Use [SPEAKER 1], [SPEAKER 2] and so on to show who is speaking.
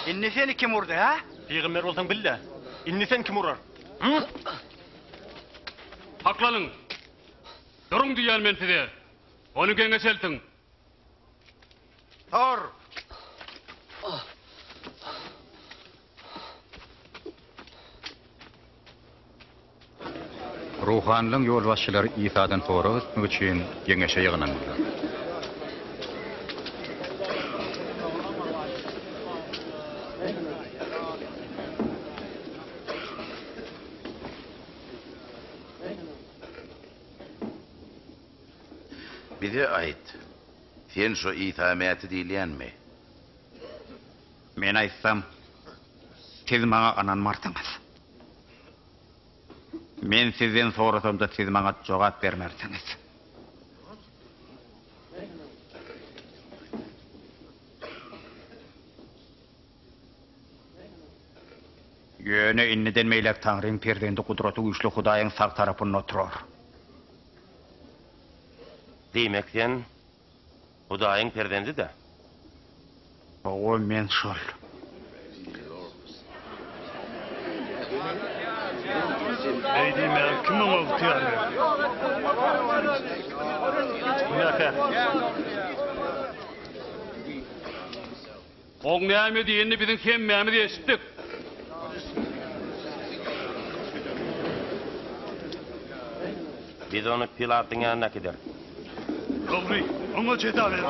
[SPEAKER 1] İnni seni kim vurdu ha?
[SPEAKER 2] Peygamber olsan bil de. İnni sen kim urar?
[SPEAKER 3] Hı? Haklanın. Durun diyen menfide. Onu gene çeltin.
[SPEAKER 1] Tor.
[SPEAKER 4] Ruhanlığın yol başçıları İsa'dan sonra ötmek için yeňeşe ýygnandylar.
[SPEAKER 5] Bize ait. Sen şu İsa'meti diýilýänmi?
[SPEAKER 4] Men aýtsam, siz maňa ananmarsyňyz. Men sizden sorasamda siz maňa jogap bermersiňiz. Ýöne inniden meýlek Taňryň perdendi gudraty güýçli Hudaýyň sag tarapynda oturar.
[SPEAKER 2] Demek sen Hudaýyň perdendi de.
[SPEAKER 4] O men şol.
[SPEAKER 2] Eydi men kim ol tiyar. Naka.
[SPEAKER 3] Oň näme diýenini biziň hemmämiz eşitdik.
[SPEAKER 2] Biz onu Pilatyň ýanyna gider.
[SPEAKER 1] Doğru. Ona ceza ver.